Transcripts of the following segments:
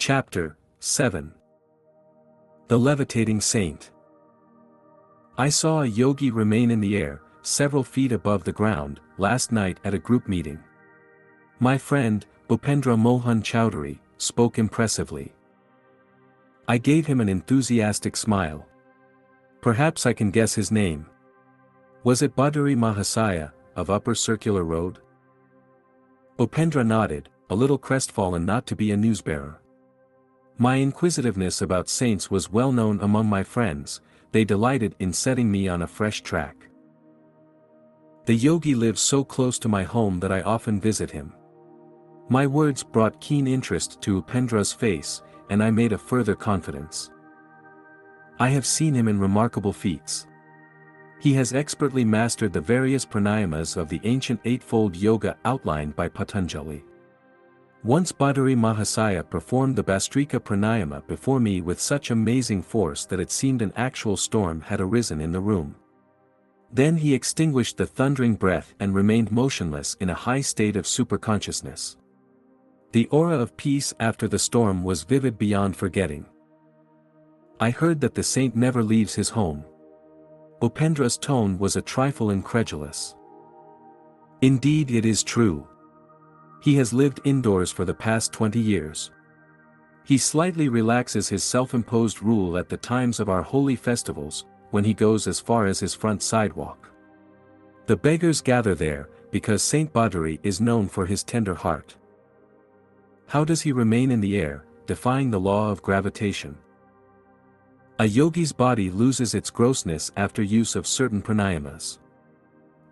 Chapter 7. The Levitating Saint. I saw a yogi remain in the air, several feet above the ground, last night at a group meeting. My friend, Bhupendra Mohan Chowdhury, spoke impressively. I gave him an enthusiastic smile. Perhaps I can guess his name. Was it Bhadari Mahasaya, of Upper Circular Road? Bhupendra nodded, a little crestfallen not to be a newsbearer. My inquisitiveness about saints was well known among my friends, they delighted in setting me on a fresh track. The yogi lives so close to my home that I often visit him. My words brought keen interest to Bhupendra's face, and I made a further confidence. I have seen him in remarkable feats. He has expertly mastered the various pranayamas of the ancient eightfold yoga outlined by Patanjali. Once Bhadari Mahasaya performed the Bhastrika pranayama before me with such amazing force that it seemed an actual storm had arisen in the room. Then he extinguished the thundering breath and remained motionless in a high state of superconsciousness. The aura of peace after the storm was vivid beyond forgetting. I heard that the saint never leaves his home. Bhupendra's tone was a trifle incredulous. Indeed, it is true. He has lived indoors for the past 20 years. He slightly relaxes his self-imposed rule at the times of our holy festivals, when he goes as far as his front sidewalk. The beggars gather there, because Saint Bhadari is known for his tender heart. How does he remain in the air, defying the law of gravitation? A yogi's body loses its grossness after use of certain pranayamas.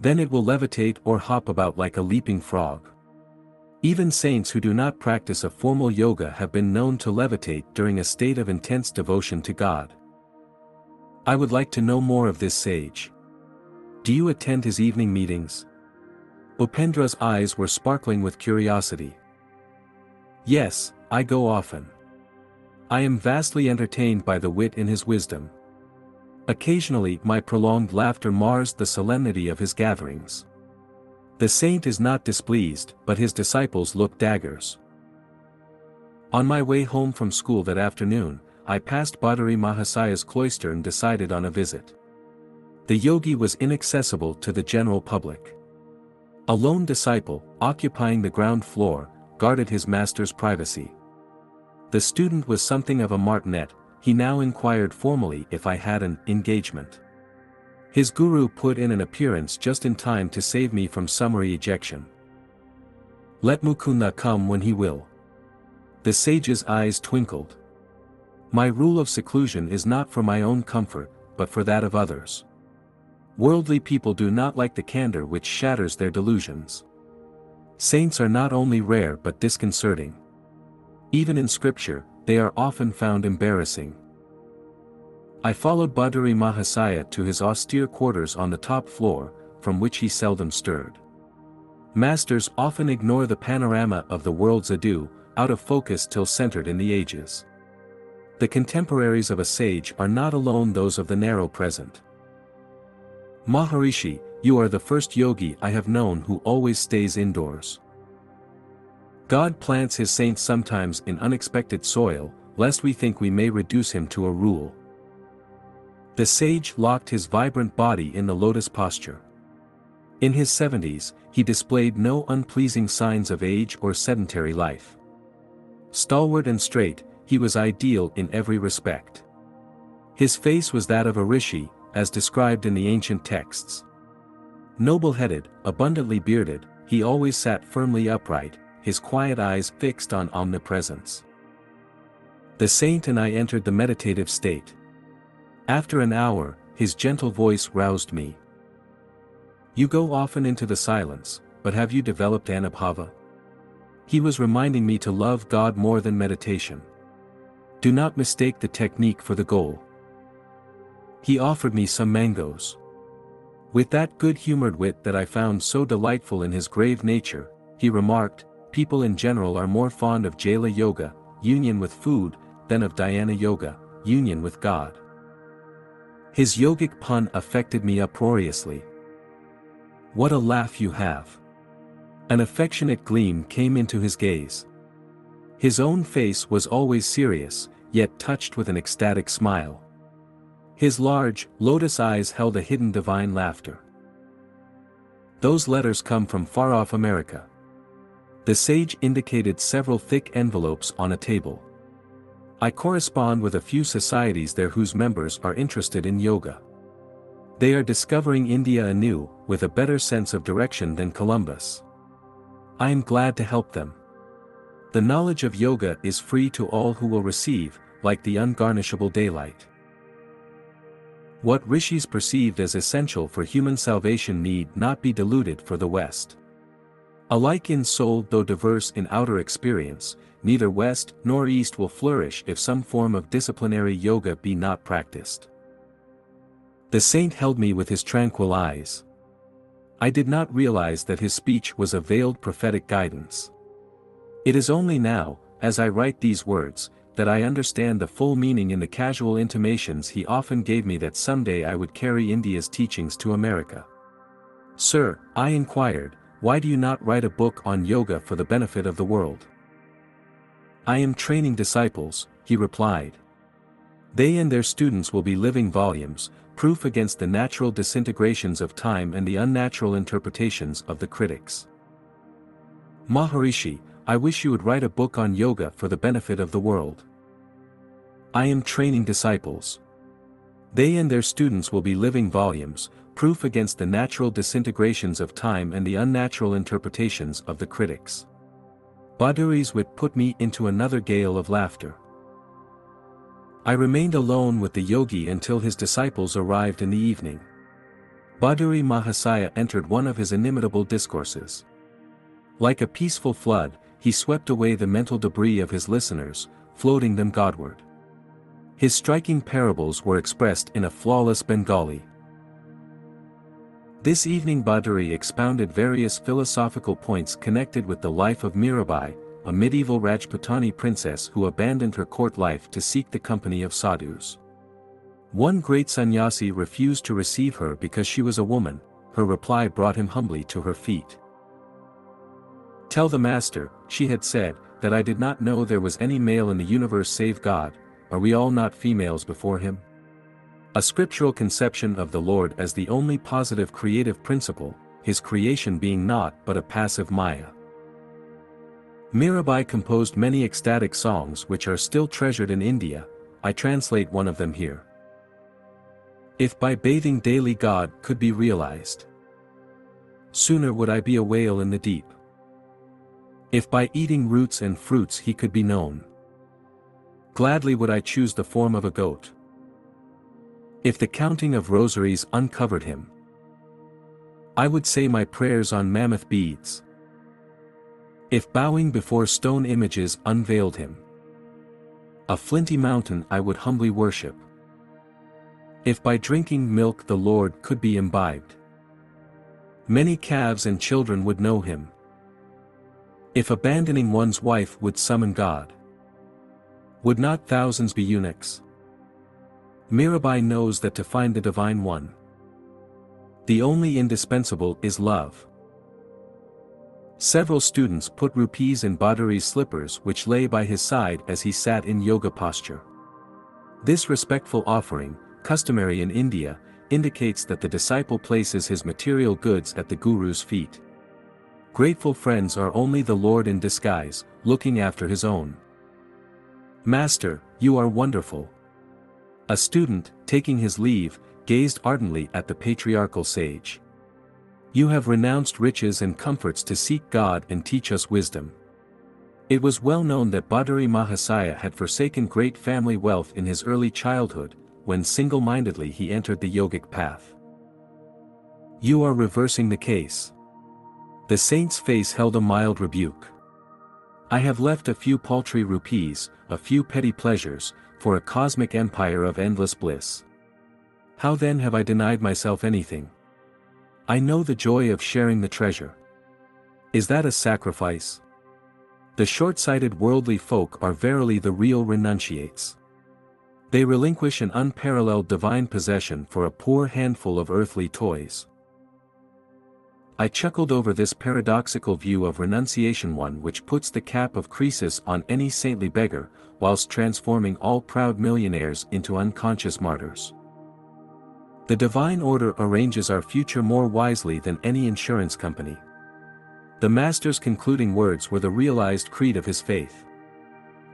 Then it will levitate or hop about like a leaping frog. Even saints who do not practice a formal yoga have been known to levitate during a state of intense devotion to God. I would like to know more of this sage. Do you attend his evening meetings? Bhupendra's eyes were sparkling with curiosity. Yes, I go often. I am vastly entertained by the wit in his wisdom. Occasionally my prolonged laughter mars the solemnity of his gatherings. The saint is not displeased, but his disciples look daggers. On my way home from school that afternoon, I passed Bhadari Mahasaya's cloister and decided on a visit. The yogi was inaccessible to the general public. A lone disciple, occupying the ground floor, guarded his master's privacy. The student was something of a martinet. He now inquired formally if I had an engagement. His guru put in an appearance just in time to save me from summary ejection. Let Mukunda come when he will. The sage's eyes twinkled. My rule of seclusion is not for my own comfort, but for that of others. Worldly people do not like the candor which shatters their delusions. Saints are not only rare but disconcerting. Even in scripture, they are often found embarrassing. I followed Bhadari Mahasaya to his austere quarters on the top floor, from which he seldom stirred. Masters often ignore the panorama of the world's ado, out of focus till centered in the ages. The contemporaries of a sage are not alone those of the narrow present. Maharishi, you are the first yogi I have known who always stays indoors. God plants his saints sometimes in unexpected soil, lest we think we may reduce him to a rule. The sage locked his vibrant body in the lotus posture. In his 70s, he displayed no unpleasing signs of age or sedentary life. Stalwart and straight, he was ideal in every respect. His face was that of a rishi, as described in the ancient texts. Noble-headed, abundantly bearded, he always sat firmly upright, his quiet eyes fixed on omnipresence. The saint and I entered the meditative state. After an hour, his gentle voice roused me. You go often into the silence, but have you developed anubhava? He was reminding me to love God more than meditation. Do not mistake the technique for the goal. He offered me some mangoes. With that good-humored wit that I found so delightful in his grave nature, he remarked, people in general are more fond of Jala Yoga, union with food, than of Dhyana Yoga, union with God. His yogic pun affected me uproariously. What a laugh you have! An affectionate gleam came into his gaze. His own face was always serious, yet touched with an ecstatic smile. His large, lotus eyes held a hidden divine laughter. Those letters come from far-off America. The sage indicated several thick envelopes on a table. I correspond with a few societies there whose members are interested in yoga. They are discovering India anew, with a better sense of direction than Columbus. I am glad to help them. The knowledge of yoga is free to all who will receive, like the ungarnishable daylight. What rishis perceived as essential for human salvation need not be diluted for the West. Alike in soul though diverse in outer experience, neither West nor East will flourish if some form of disciplinary yoga be not practiced. The saint held me with his tranquil eyes. I did not realize that his speech was a veiled prophetic guidance. It is only now, as I write these words, that I understand the full meaning in the casual intimations he often gave me that someday I would carry India's teachings to America. "Sir," I inquired, "why do you not write a book on yoga for the benefit of the world?" "I am training disciples," he replied. "They and their students will be living volumes, proof against the natural disintegrations of time and the unnatural interpretations of the critics. Maharishi, I wish you would write a book on yoga for the benefit of the world. I am training disciples. They and their students will be living volumes, proof against the natural disintegrations of time and the unnatural interpretations of the critics." 𝒂𝙧𝒉 wit put me into another gale of laughter. I remained alone with the yogi until his disciples arrived in the evening. 𝒂𝙧𝒉 Mahasaya entered one of his inimitable discourses. Like a peaceful flood, he swept away the mental debris of his listeners, floating them Godward. His striking parables were expressed in a flawless Bengali. This evening 𝒂𝙧𝒉 expounded various philosophical points connected with the life of Mirabai, a medieval Rajputani princess who abandoned her court life to seek the company of sadhus. One great sannyasi refused to receive her because she was a woman. Her reply brought him humbly to her feet. "Tell the master," she had said, "that I did not know there was any male in the universe save God. Are we all not females before him?" A scriptural conception of the Lord as the only positive creative principle, his creation being naught but a passive maya. Mirabai composed many ecstatic songs which are still treasured in India. I translate one of them here. "If by bathing daily God could be realized, sooner would I be a whale in the deep. If by eating roots and fruits he could be known, gladly would I choose the form of a goat. If the counting of rosaries uncovered him, I would say my prayers on mammoth beads. If bowing before stone images unveiled him, a flinty mountain I would humbly worship. If by drinking milk the Lord could be imbibed, many calves and children would know him. If abandoning one's wife would summon God, would not thousands be eunuchs? Mirabai knows that to find the Divine One, the only indispensable is love." Several students put rupees in 𝒂𝙧𝒉's slippers which lay by his side as he sat in yoga posture. This respectful offering, customary in India, indicates that the disciple places his material goods at the Guru's feet. Grateful friends are only the Lord in disguise, looking after his own. "Master, you are wonderful." A student, taking his leave, gazed ardently at the patriarchal sage. "You have renounced riches and comforts to seek God and teach us wisdom." It was well known that 𝒂𝙧𝒉 Mahasaya had forsaken great family wealth in his early childhood, when single-mindedly he entered the yogic path. "You are reversing the case." The saint's face held a mild rebuke. "I have left a few paltry rupees, a few petty pleasures, for a cosmic empire of endless bliss. How then have I denied myself anything? I know the joy of sharing the treasure. Is that a sacrifice? The short-sighted worldly folk are verily the real renunciates. They relinquish an unparalleled divine possession for a poor handful of earthly toys." I chuckled over this paradoxical view of renunciation, one which puts the cap of Croesus on any saintly beggar, whilst transforming all proud millionaires into unconscious martyrs. The divine order arranges our future more wisely than any insurance company. The Master's concluding words were the realized creed of his faith.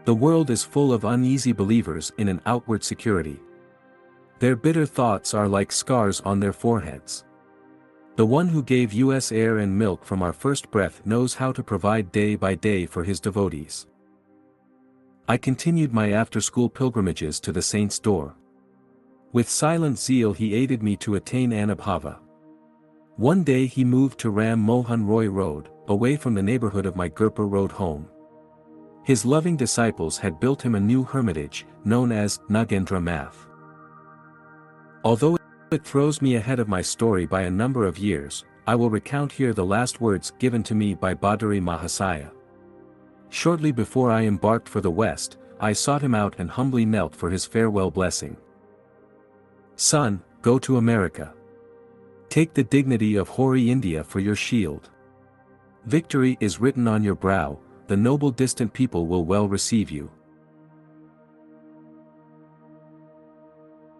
The world is full of uneasy believers in an outward security. Their bitter thoughts are like scars on their foreheads. The one who gave us air and milk from our first breath knows how to provide day by day for his devotees. I continued my after-school pilgrimages to the saint's door. With silent zeal he aided me to attain Anubhava. One day he moved to Ram Mohan Roy Road, away from the neighborhood of my Gurpur Road home. His loving disciples had built him a new hermitage, known as Nagendra Math. Although it throws me ahead of my story by a number of years, I will recount here the last words given to me by Bhadari Mahasaya. Shortly before I embarked for the West, I sought him out and humbly knelt for his farewell blessing. Son, go to America. Take the dignity of hoary India for your shield. Victory is written on your brow, the noble distant people will well receive you.